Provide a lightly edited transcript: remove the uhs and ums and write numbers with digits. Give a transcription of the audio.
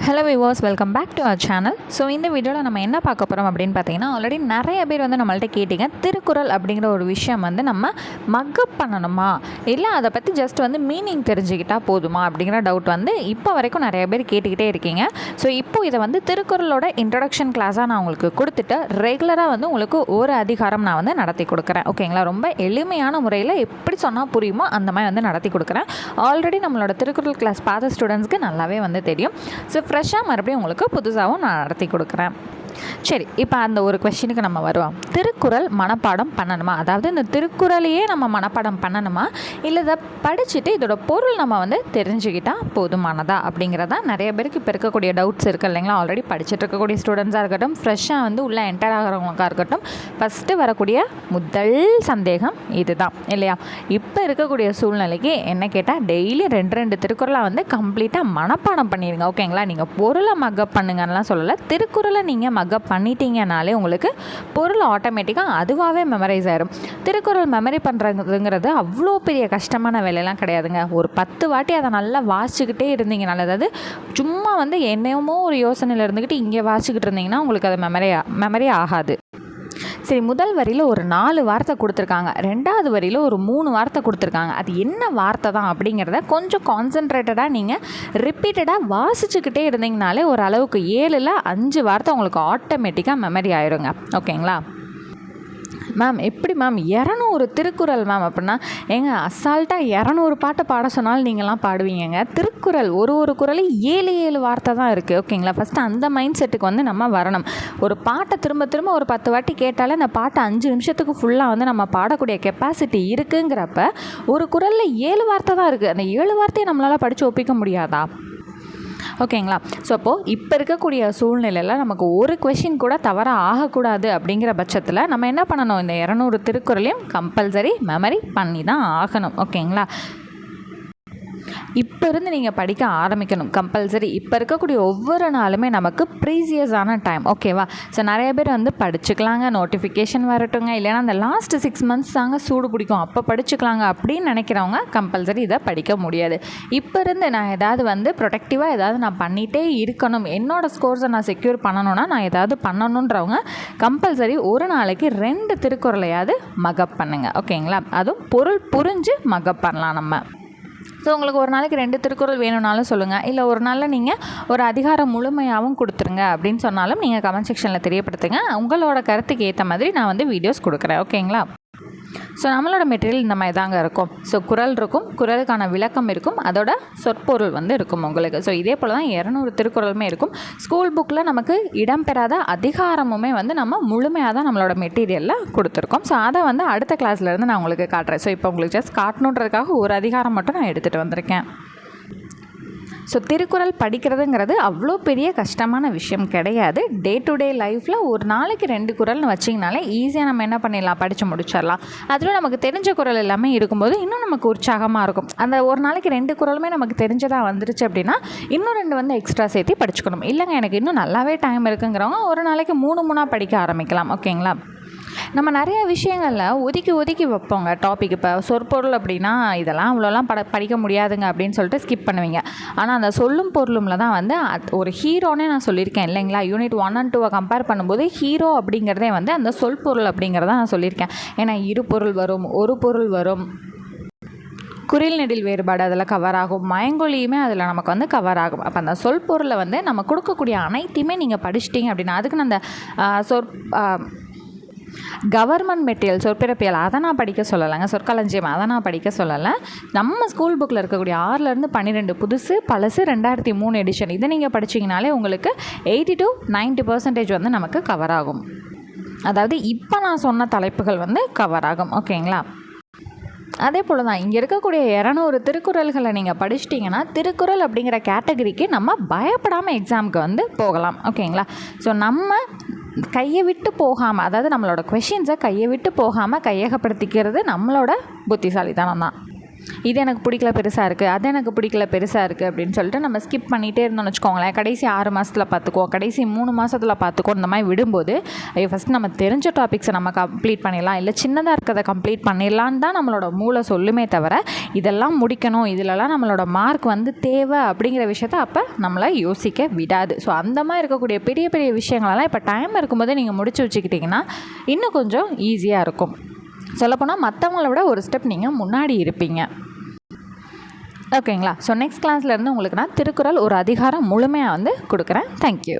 Hello viewers, welcome back to our channel. So இந்த வீடியோவில் நம்ம என்ன பார்க்க போகிறோம் அப்படின்னு பார்த்தீங்கன்னா, ஆல்ரெடி நிறைய பேர் வந்து நம்மள்ட்ட கேட்டிங்க, திருக்குறள் அப்படிங்கிற ஒரு விஷயம் வந்து நம்ம மக்கப் பண்ணணுமா, இல்லை அதை பற்றி ஜஸ்ட் வந்து மீனிங் தெரிஞ்சுக்கிட்டால் போதுமா அப்படிங்கிற டவுட் வந்து இப்போ வரைக்கும் நிறைய பேர் கேட்டுக்கிட்டே இருக்கீங்க. ஸோ இப்போது இதை வந்து திருக்குறளோட இன்ட்ரடக்ஷன் கிளாஸாக நான் உங்களுக்கு கொடுத்துட்டு ரெகுலராக வந்து உங்களுக்கு ஒரு அதிகாரம் நான் வந்து நடத்தி கொடுக்குறேன். ஓகேங்களா? ரொம்ப எளிமையான முறையில் எப்படி சொன்னால் புரியுமோ அந்த மாதிரி வந்து நடத்தி கொடுக்குறேன். ஆல்ரெடி நம்மளோட திருக்குறள் கிளாஸ் பார்த்த ஸ்டூடெண்ட்ஸ்க்கு நல்லாவே வந்து தெரியும். ஸோ ஃப்ரெஷ்ஷாக மறுபடியும் உங்களுக்கு புதுசாகவும் நான் நடத்தி கொடுக்குறேன். சரி, இப்போ அந்த ஒரு கொஸ்டினுக்கு நம்ம வருவோம். திருக்குறள் மனப்பாடம் பண்ணணுமா, அதாவது இந்த திருக்குறளையே நம்ம மனப்பாடம் பண்ணணுமா, இல்லை இதை படிச்சுட்டு இதோட பொருள் நம்ம வந்து தெரிஞ்சுக்கிட்டால் போதுமானதா அப்படிங்கிறதா நிறைய பேருக்கு இப்போ இருக்கக்கூடிய டவுட்ஸ் இருக்குது இல்லைங்களா? ஆல்ரெடி படிச்சுட்டு இருக்கக்கூடிய ஸ்டூடெண்ட்ஸாக இருக்கட்டும், ஃப்ரெஷ்ஷாக வந்து உள்ளே என்டர் ஆகிறவங்களுக்காக இருக்கட்டும், ஃபஸ்ட்டு வரக்கூடிய முதல் சந்தேகம் இதுதான் இல்லையா? இப்போ இருக்கக்கூடிய சூழ்நிலைக்கு என்ன கேட்டால், டெய்லி ரெண்டு திருக்குறளை வந்து கம்ப்ளீட்டாக மனப்பாடம் பண்ணிடுங்க. ஓகேங்களா? நீங்கள் பொருளை மக்கப் பண்ணுங்கன்னெலாம் சொல்லலை, திருக்குறளை நீங்கள் மக்கப் பண்ணிட்டீங்கனாலே உங்களுக்கு பொருள் ஆட்டோமேட்டிக்காக அதுவாகவே மெமரைஸ் ஆயிடும். திருக்குறள் மெமரி பண்ணுறதுங்கிறது அவ்வளோ பெரிய கஷ்டமான வேலையெல்லாம் கிடையாதுங்க. ஒரு 10 வாட்டி அதை நல்லா வாசிச்சுக்கிட்டே இருந்தீங்கனால, அதாவது சும்மா வந்து என்னமோ ஒரு யோசனையில் இருந்துக்கிட்டு இங்கே வாசிக்கிட்டு இருந்தீங்கன்னா உங்களுக்கு அது மெமரி ஆகாது. சரி, முதல் வரியில் ஒரு 4 வார்த்தை கொடுத்துருக்காங்க, 2வது வரியில் ஒரு 3 வார்த்தை கொடுத்துருக்காங்க. அது என்ன வார்த்தை தான் அப்படிங்கிறத கொஞ்சம் கான்சன்ட்ரேட்டடாக நீங்கள் ரிப்பீட்டடாக வாசிச்சுக்கிட்டே இருந்தீங்கனாலே ஒரு அளவுக்கு 7ல் 5 வார்த்தை உங்களுக்கு ஆட்டோமேட்டிக்காக மெமரி ஆயிருங்க. ஓகேங்களா? மேம் எப்படி மேம் 200 திருக்குறள் மேம் அப்படின்னா, ஏங்க அசால்ட்டாக 200 பாட்டை பாட சொன்னாலும் நீங்களாம் பாடுவீங்க. திருக்குறள் ஒரு குறளையும் 7 வார்த்தை தான் இருக்குது. ஓகேங்களா? ஃபஸ்ட்டு அந்த மைண்ட் செட்டுக்கு வந்து நம்ம வரணும். ஒரு பாட்டை திரும்ப ஒரு 10 வாட்டி கேட்டாலே அந்த பாட்டை 5 நிமிஷத்துக்கு ஃபுல்லாக வந்து நம்ம பாடக்கூடிய கெப்பாசிட்டி இருக்குங்கிறப்ப ஒரு குறளில் 7 வார்த்தை தான் இருக்குது. அந்த 7 வார்த்தையை நம்மளால் படித்து ஒப்பிக்க முடியாதா? ஓகேங்களா? ஸோ அப்போது இப்போ இருக்கக்கூடிய சூழ்நிலையில் நமக்கு ஒரு கொஷின் கூட தவறாக ஆகக்கூடாது அப்படிங்கிற பட்சத்தில் நம்ம என்ன பண்ணணும், இந்த 200 திருக்குறளையும் கம்பல்சரி மெமரி பண்ணி தான் ஆகணும். ஓகேங்களா? இப்போ இருந்து நீங்கள் படிக்க ஆரம்பிக்கணும் கம்பல்சரி. இப்போ இருக்கக்கூடிய ஒவ்வொரு நாளுமே நமக்கு ப்ரீசியஸான டைம். ஓகேவா? ஸோ நிறைய பேர் வந்து படிச்சுக்கலாங்க, நோட்டிஃபிகேஷன் வரட்டுங்க, இல்லைனா அந்த லாஸ்ட் 6 months தாங்க சூடு பிடிக்கும் அப்போ படிச்சுக்கலாங்க அப்படின்னு நினைக்கிறவங்க கம்பல்சரி இதை படிக்க முடியாது. இப்போ இருந்து நான் ஏதாவது வந்து ப்ரொடக்டிவாக ஏதாவது நான் பண்ணிகிட்டே இருக்கணும், என்னோடய ஸ்கோர்ஸை நான் செக்யூர் பண்ணணும்னா நான் ஏதாவது பண்ணணுன்றவங்க கம்பல்சரி ஒரு நாளைக்கு 2 திருக்குறளையாவது மக்கப் பண்ணுங்கள். ஓகேங்களா? அதுவும் பொருள் புரிஞ்சு மக்கப் பண்ணலாம் நம்ம. ஸோ உங்களுக்கு ஒரு நாளைக்கு 2 திருக்குறள் வேணும்னாலும் சொல்லுங்கள், இல்லை ஒரு நாளில் நீங்கள் ஒரு அதிகாரம் முழுமையாகவும் கொடுத்துருங்க அப்படின்னு சொன்னாலும் நீங்கள் கமெண்ட் செக்ஷனில் தெரியப்படுத்துங்க. உங்களோட கருத்துக்கு ஏற்ற மாதிரி நான் வந்து வீடியோஸ் கொடுக்குறேன். ஓகேங்களா? ஸோ நம்மளோட மெட்டீரியல் இந்த மாதிரி தாங்க இருக்கும். ஸோ குறள் இருக்கும், குறளுக்கான விளக்கம் இருக்கும், அதோட சொற்பொருள் வந்து இருக்கும் உங்களுக்கு. ஸோ இதே போல் தான் 200 திருக்குறளுமே இருக்கும். ஸ்கூல் புக்கில் நமக்கு இடம்பெறாத அதிகாரமுமே வந்து நம்ம முழுமையாக தான் நம்மளோட மெட்டீரியலில் கொடுத்துருக்கோம். ஸோ அதை வந்து அடுத்த கிளாஸ்லேருந்து நான் உங்களுக்கு காட்டுறேன். ஸோ இப்போ உங்களுக்கு ஜஸ்ட் காட்டணுன்றதுக்காக ஒரு அதிகாரம் மட்டும் நான் எடுத்துகிட்டு வந்திருக்கேன். ஸோ திருக்குறள் படிக்கிறதுங்கிறது அவ்வளோ பெரிய கஷ்டமான விஷயம் கிடையாது. டே டு டே லைஃப்பில் ஒரு நாளைக்கு 2 குறள்னு வச்சிங்கனாலே ஈஸியாக நம்ம என்ன பண்ணிடலாம், படித்து முடிச்சிடலாம். அதில் நமக்கு தெரிஞ்ச குறள் எல்லாமே இருக்கும்போது இன்னும் நமக்கு உற்சாகமாக இருக்கும். அந்த ஒரு நாளைக்கு 2 குறளுமே நமக்கு தெரிஞ்சதாக வந்துருச்சு அப்படின்னா இன்னும் 2 வந்து எக்ஸ்ட்ரா சேர்த்து படிச்சுக்கணும். இல்லைங்க எனக்கு இன்னும் நல்லாவே டைம் இருக்குங்கிறவங்க ஒரு நாளைக்கு 3 படிக்க ஆரம்பிக்கலாம். ஓகேங்களா? நம்ம நிறைய விஷயங்களில் ஒதுக்கி வைப்போங்க டாபிக். இப்போ சொற்பொருள் அப்படின்னா இதெல்லாம் அவ்வளோலாம் படிக்க முடியாதுங்க அப்படின்னு சொல்லிட்டு ஸ்கிப் பண்ணுவீங்க. ஆனால் அந்த சொல்லும் பொருளும்ல தான் வந்து ஒரு ஹீரோனே நான் சொல்லியிருக்கேன் இல்லைங்களா? யூனிட் 1 and 2 கம்பேர் பண்ணும்போது ஹீரோ அப்படிங்கிறதே வந்து அந்த சொல் பொருள் அப்படிங்கிறத நான் சொல்லியிருக்கேன். ஏன்னா 2 பொருள் வரும், ஒரு பொருள் வரும், குறில் நெடில் வேறுபாடு அதில் கவர் ஆகும், மயங்கொலியுமே அதில் நமக்கு வந்து கவர் ஆகும். அப்போ அந்த சொல் பொருளை வந்து நம்ம கொடுக்கக்கூடிய அனைத்தையுமே நீங்கள் படிச்சிட்டிங்க அப்படின்னா, அதுக்கு நான் அந்த கவர்மெண்ட் மெட்டீரியல் சொற்பிறப்பியல் அதை நான் படிக்க சொல்லலைங்க, சொற்களஞ்சியம் அதை நான் படிக்க சொல்லலை. நம்ம ஸ்கூல் புக்கில் இருக்கக்கூடிய 6லேருந்து 12 புதுசு பழசு 2003 எடிஷன் இதை நீங்கள் படிச்சிங்கனாலே உங்களுக்கு 80 to 90% வந்து நமக்கு கவர் ஆகும். அதாவது இப்போ நான் சொன்ன தலைப்புகள் வந்து கவர் ஆகும். ஓகேங்களா? அதே போல் தான் இங்கே இருக்கக்கூடிய 200 திருக்குறள்களை நீங்கள் படிச்சிட்டிங்கன்னா திருக்குறள் அப்படிங்கிற கேட்டகரிக்கு நம்ம பயப்படாமல் எக்ஸாமுக்கு வந்து போகலாம். ஓகேங்களா? ஸோ நம்ம கையை விட்டு போகாமல், அதாவது நம்மளோட கொஷின்ஸை கையை விட்டு போகாமல் கையகப்படுத்திக்கிறது நம்மளோட புத்திசாலித்தனம் தான். இது எனக்கு பிடிக்கல பெருசாக இருக்குது, அது எனக்கு பிடிக்கல பெருசாக இருக்குது அப்படின்னு சொல்லிட்டு நம்ம ஸ்கிப் பண்ணிகிட்டே இருந்தோம்னு வச்சுக்கோங்களேன். கடைசி 6 மாதத்தில் பார்த்துக்குவோம், கடைசி 3 மாதத்தில் பார்த்துக்குவோம், இந்த மாதிரி விடும்போது ஃபஸ்ட் நம்ம தெரிஞ்ச டாபிக்ஸை நம்ம கம்ப்ளீட் பண்ணிடலாம், இல்லை சின்னதாக இருக்கிறத கம்ப்ளீட் பண்ணிடலான்னு தான் நம்மளோட மூளை சொல்லுமே தவிர இதெல்லாம் முடிக்கணும், இதிலலாம் நம்மளோட மார்க் வந்து தேவை அப்படிங்கிற விஷயத்த அப்போ நம்மளை யோசிக்க விடாது. ஸோ அந்த மாதிரி இருக்கக்கூடிய பெரிய பெரிய விஷயங்களெல்லாம் இப்போ டைம் இருக்கும்போதே நீங்கள் முடிச்சு வச்சுக்கிட்டிங்கன்னா இன்னும் கொஞ்சம் ஈஸியாக இருக்கும். சொல்லப்போனால் மற்றவங்கள விட ஒரு ஸ்டெப் நீங்கள் முன்னாடி இருப்பீங்க. ஓகேங்களா? ஸோ நெக்ஸ்ட் கிளாஸ்லேருந்து உங்களுக்கு நான் திருக்குறள் ஒரு அதிகாரம் முழுமையாக வந்து கொடுக்குறேன். தேங்க்யூ.